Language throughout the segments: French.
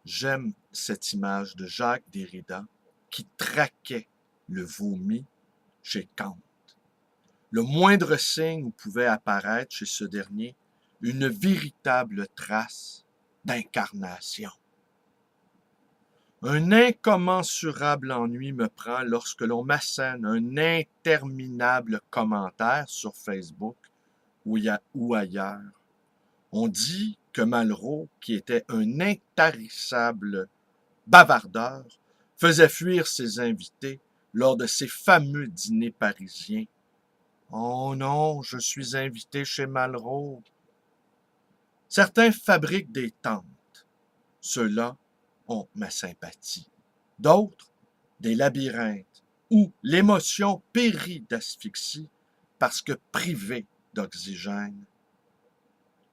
J'aime cette image de Jacques Derrida qui traquait le vomi chez Kant. Le moindre signe où pouvait apparaître chez ce dernier une véritable trace d'incarnation. Un incommensurable ennui me prend lorsque l'on m'assène un interminable commentaire sur Facebook ou ailleurs. On dit que Malraux, qui était un intarissable bavardeur, faisait fuir ses invités lors de ses fameux dîners parisiens. Oh non, je suis invité chez Malraux. Certains fabriquent des tentes. Ceux-là ont ma sympathie. D'autres, des labyrinthes où l'émotion périt d'asphyxie parce que privée d'oxygène.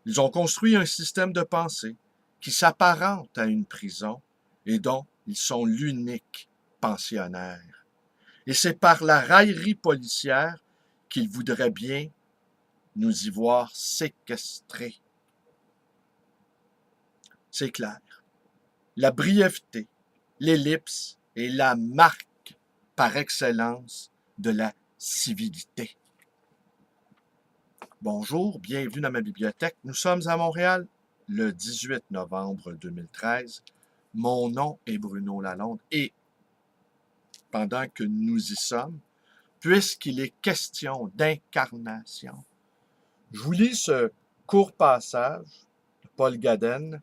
Ils ont construit un système de pensée qui s'apparente à une prison et dont ils sont l'unique pensionnaire. Et c'est par la raillerie policière qu'ils voudraient bien nous y voir séquestrés. C'est clair. La brièveté, l'ellipse est la marque par excellence de la civilité. Bonjour, bienvenue dans ma bibliothèque. Nous sommes à Montréal le 18 novembre 2013. Mon nom est Bruno Lalonde et pendant que nous y sommes, puisqu'il est question d'incarnation, je vous lis ce court passage de Paul Gaden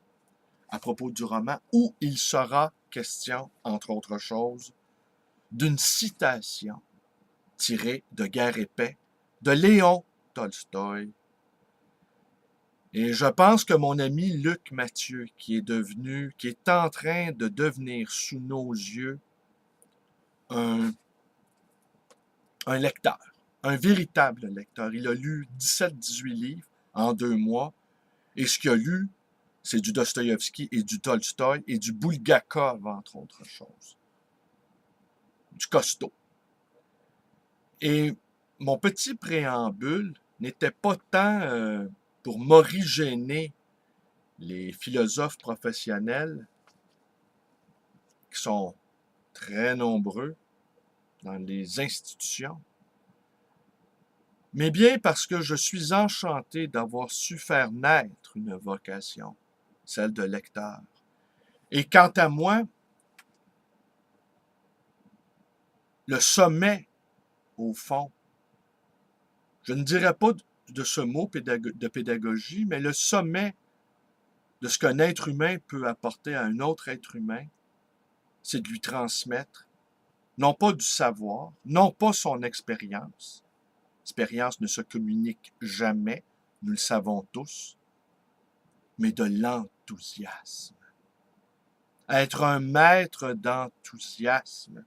à propos du roman où il sera question, entre autres choses, d'une citation tirée de Guerre et paix de Léon Tolstoï. Et je pense que mon ami Luc Mathieu, qui est en train de devenir sous nos yeux un lecteur, un véritable lecteur. Il a lu 17-18 livres en 2 mois, et ce qu'il a lu, c'est du Dostoïevski et du Tolstoï et du Bulgakov, entre autres choses. Du costaud. Et mon petit préambule n'était pas tant pour m'origéner les philosophes professionnels qui sont très nombreux dans les institutions, mais bien parce que je suis enchanté d'avoir su faire naître une vocation, celle de lecteur. Et quant à moi, le sommet, au fond, je ne dirais pas de ce mot de pédagogie, mais le sommet de ce qu'un être humain peut apporter à un autre être humain, c'est de lui transmettre, non pas du savoir, non pas son expérience. L'expérience ne se communique jamais, nous le savons tous, mais de l'enthousiasme. Être un maître d'enthousiasme.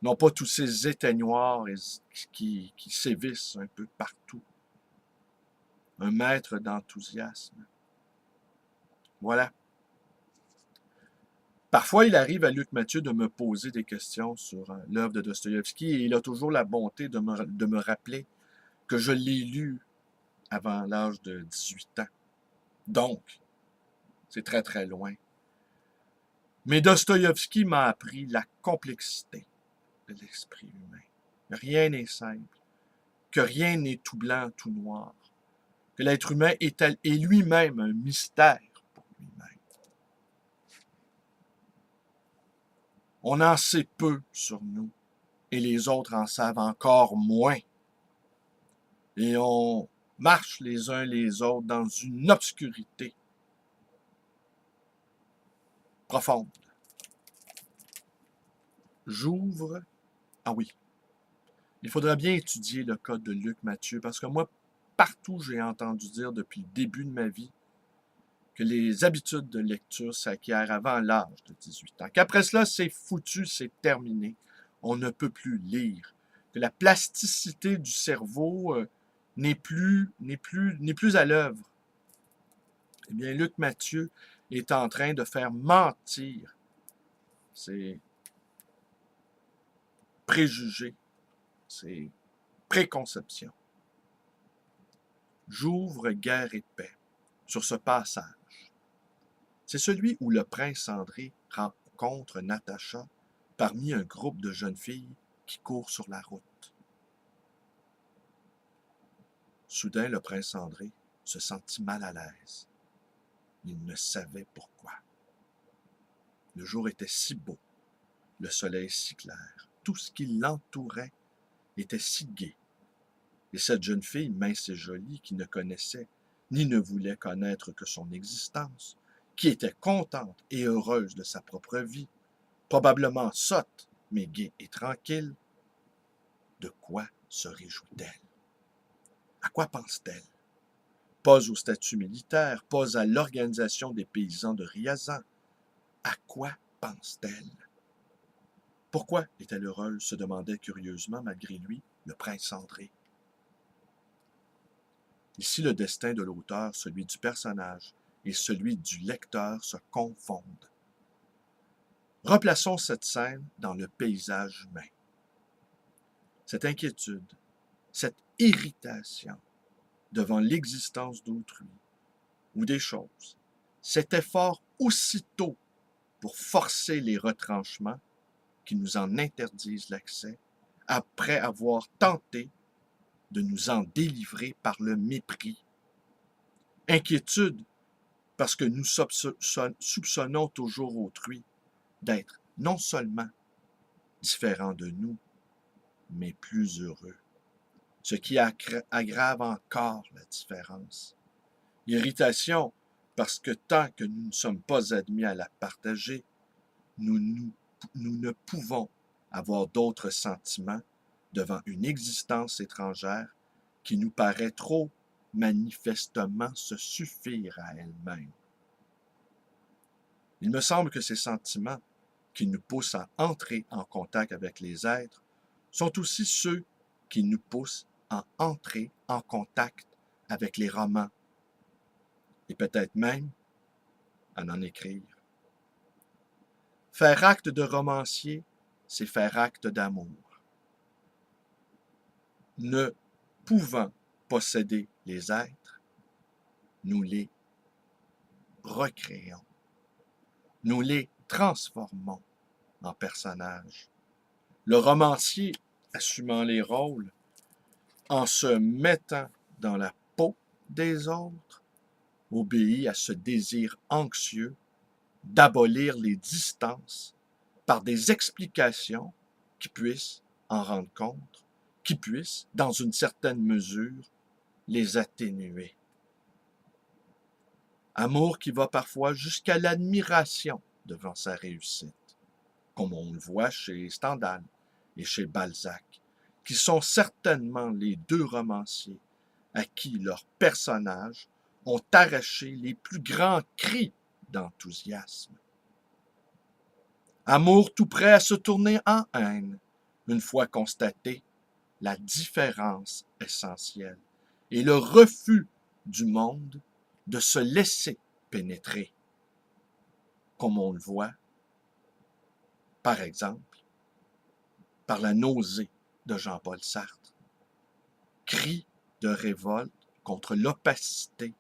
Non pas tous ces éteignoirs qui sévissent un peu partout. Un maître d'enthousiasme. Voilà. Parfois, il arrive à Luc Mathieu de me poser des questions sur l'œuvre de Dostoïevski et il a toujours la bonté de me rappeler que je l'ai lu avant l'âge de 18 ans. Donc, c'est très très loin. Mais Dostoïevski m'a appris la complexité de l'esprit humain. Rien n'est simple, que rien n'est tout blanc, tout noir, que l'être humain est lui-même un mystère pour lui-même. On en sait peu sur nous, et les autres en savent encore moins. Et on marche les uns les autres dans une obscurité profonde. J'ouvre... Ah oui, il faudra bien étudier le cas de Luc Mathieu, parce que moi, partout j'ai entendu dire depuis le début de ma vie que les habitudes de lecture s'acquièrent avant l'âge de 18 ans. Qu'après cela, c'est foutu, c'est terminé. On ne peut plus lire. Que la plasticité du cerveau n'est plus à l'œuvre. Eh bien, Luc Mathieu est en train de faire mentir ses préjugés, ses préconceptions. J'ouvre Guerre et paix sur ce passage. C'est celui où le prince André rencontre Natacha parmi un groupe de jeunes filles qui courent sur la route. Soudain, le prince André se sentit mal à l'aise. Il ne savait pourquoi. Le jour était si beau, le soleil si clair, tout ce qui l'entourait était si gai. Et cette jeune fille mince et jolie qui ne connaissait ni ne voulait connaître que son existence, qui était contente et heureuse de sa propre vie, probablement sotte, mais gaie et tranquille, de quoi se réjouit-elle? À quoi pense-t-elle? Pas au statut militaire, pas à l'organisation des paysans de Riazan. À quoi pense-t-elle? Pourquoi est-elle heureuse, se demandait curieusement, malgré lui, le prince André. Ici, le destin de l'auteur, celui du personnage et celui du lecteur se confondent. Replaçons cette scène dans le paysage humain. Cette inquiétude, cette irritation devant l'existence d'autrui ou des choses, cet effort aussitôt pour forcer les retranchements qui nous en interdisent l'accès, après avoir tenté de nous en délivrer par le mépris. Inquiétude parce que nous soupçonnons toujours autrui d'être non seulement différent de nous, mais plus heureux, ce qui aggrave encore la différence. Irritation parce que tant que nous ne sommes pas admis à la partager, nous ne pouvons avoir d'autres sentiments devant une existence étrangère qui nous paraît trop manifestement se suffire à elle-même. Il me semble que ces sentiments qui nous poussent à entrer en contact avec les êtres sont aussi ceux qui nous poussent à entrer en contact avec les romans et peut-être même à en écrire. Faire acte de romancier, c'est faire acte d'amour. Ne pouvant posséder les êtres, nous les recréons. Nous les transformons en personnages. Le romancier, assumant les rôles, en se mettant dans la peau des autres, obéit à ce désir anxieux d'abolir les distances par des explications qui puissent en rendre compte, qui puissent, dans une certaine mesure, les atténuer. Amour qui va parfois jusqu'à l'admiration devant sa réussite, comme on le voit chez Stendhal et chez Balzac, qui sont certainement les deux romanciers à qui leurs personnages ont arraché les plus grands cris d'enthousiasme. Amour tout prêt à se tourner en haine, une fois constatée la différence essentielle et le refus du monde de se laisser pénétrer, comme on le voit, par exemple, par la nausée de Jean-Paul Sartre. Cri de révolte contre l'opacité,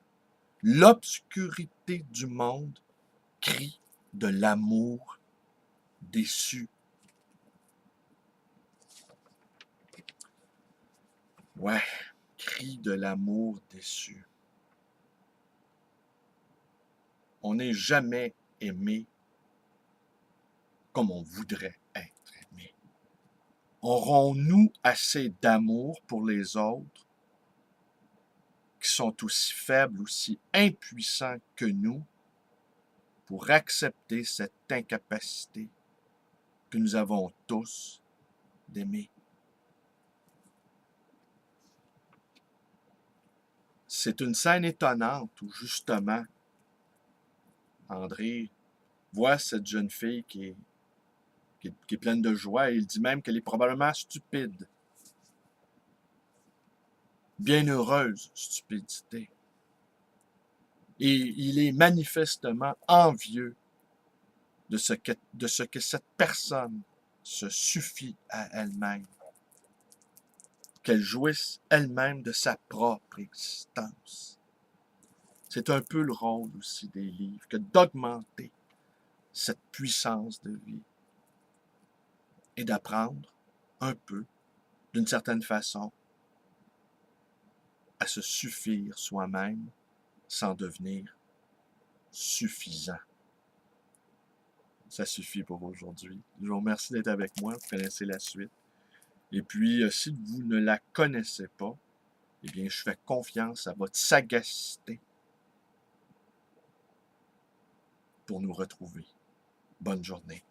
l'obscurité du monde, cri de l'amour déçu. Ouais, cri de l'amour déçu. On n'est jamais aimé comme on voudrait être aimé. Aurons-nous assez d'amour pour les autres qui sont aussi faibles, aussi impuissants que nous pour accepter cette incapacité que nous avons tous d'aimer? C'est une scène étonnante où justement André voit cette jeune fille qui est pleine de joie et il dit même qu'elle est probablement stupide. Bienheureuse stupidité. Et il est manifestement envieux de ce que cette personne se suffit à elle-même, qu'elle jouisse elle-même de sa propre existence. C'est un peu le rôle aussi des livres, que d'augmenter cette puissance de vie et d'apprendre un peu, d'une certaine façon, à se suffire soi-même sans devenir suffisant. Ça suffit pour aujourd'hui. Je vous remercie d'être avec moi. Vous connaissez la suite. Et puis, si vous ne la connaissez pas, eh bien, je fais confiance à votre sagacité pour nous retrouver. Bonne journée.